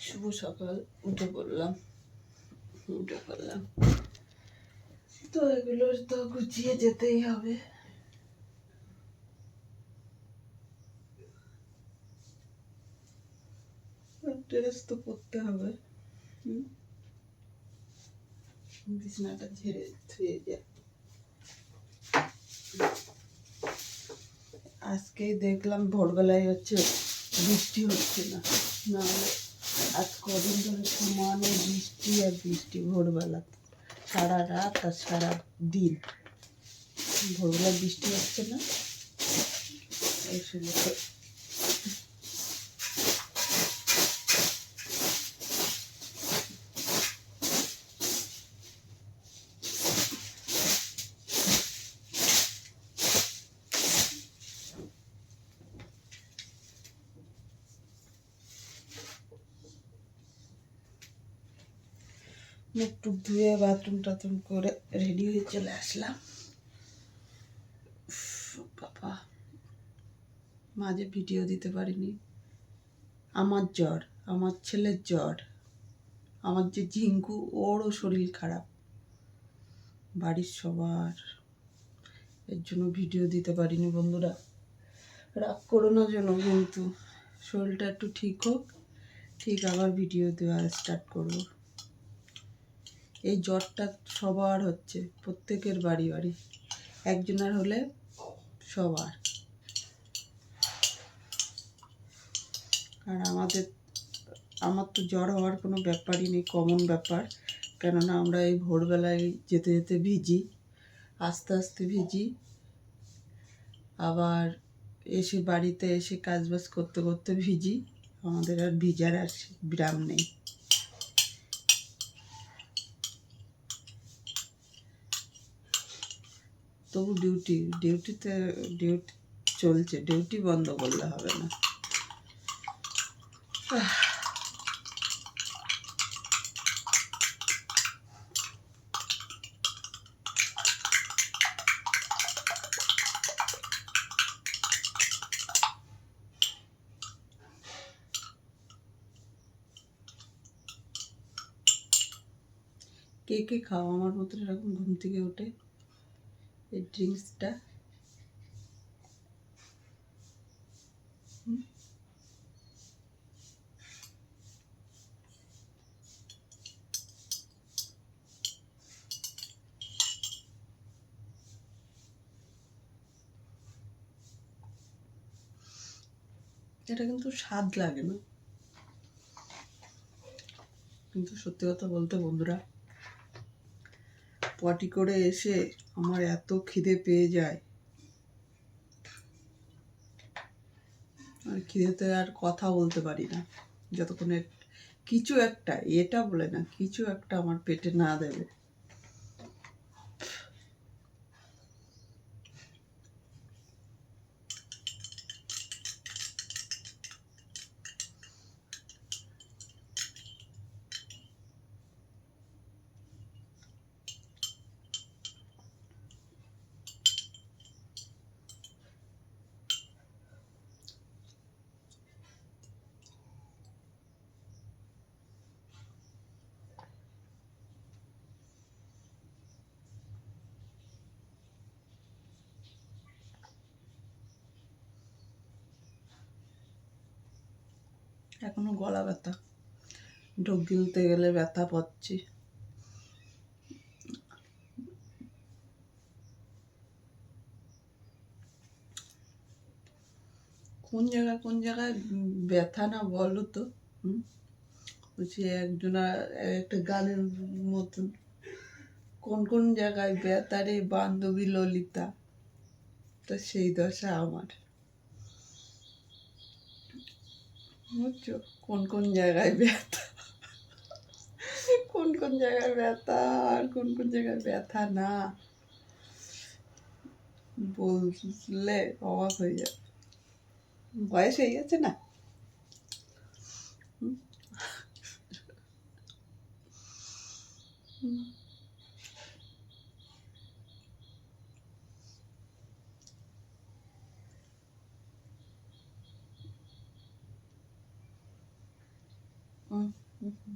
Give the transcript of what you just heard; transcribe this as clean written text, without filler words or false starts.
শুভ সকাল। উঠে পড়লাম, তো এগুলো তো গুছিয়ে যেতেই হবে। ড্রেস তো করতে হবে। বিছানাটা ঝেড়ে ধুয়ে যায়। আজকে দেখলাম ভোরবেলায় হচ্ছে বৃষ্টি হচ্ছে না, নাহলে আজ কদিন ধরে সমানে বৃষ্টি আর বৃষ্টি। ভোরবেলা সারা রাত আর সারা দিন ভোরবেলা বৃষ্টি হচ্ছে না। এই সময় মুখ টুক ধুয়ে বাথরুম টাথরুম করে রেডি হয়ে চলে আসলাম। বাবা, মাঝে ভিডিও দিতে পারিনি। আমার জ্বর, আমার ছেলের জ্বর, আমার যে ঝিঙ্কু, ওরও শরীর খারাপ, বাড়ির সবার। এর জন্য ভিডিও দিতে পারিনি বন্ধুরা, রাগ করো না যেন। কিন্তু শরীরটা একটু ঠিক হোক, ঠিক আবার ভিডিও দেওয়া স্টার্ট করব। এই জ্বরটা সবার হচ্ছে, প্রত্যেকের বাড়ি বাড়ি, একজনের হলে সবার। আর আমার তো জ্বর হওয়ার কোনো ব্যাপারই নেই, কমন ব্যাপার। কেননা আমরা এই ভোরবেলায় যেতে যেতে ভিজি, আস্তে আস্তে ভিজি, আবার এসে বাড়িতে এসে কাজবাজ করতে করতে ভিজি। আমাদের আর ভিজার আর বিরাম নেই। তবু ডিউটি চলছে, ডিউটি বন্ধ করলে হবে না। কে কে খাও আমার মতন এরকম ঘুম থেকে উঠে এই ড্রিঙ্কসটা? এটা কিন্তু স্বাদ লাগে না, কিন্তু সত্যি কথা বলতে বন্ধুরা, পটি করে এসে আমার এত খিদে পেয়ে যায়, আর খিদেতে আর কথা বলতে পারি না যতক্ষণে কিছু একটা, এটা বলে না, কিছু একটা আমার পেটে না দেবে। এখনো গলা ব্যথা, ঢোক গিলতে গেলে ব্যথা পাচ্ছি। কোন জায়গায় ব্যথা না বলো তো? বলছি একজনা একটা গানের মতন, কোন জায়গায় ব্যথা রে বান্ধবী ললিতা, তো সেই দশা আমার। বুঝছো কোন জায়গায় ব্যথা, কোন জায়গায় ব্যথা আর কোন জায়গায় ব্যথা না, বললে অবাক হয়ে যাবে। বয়স হয়ে গেছে না। হুম, হুম, হুম।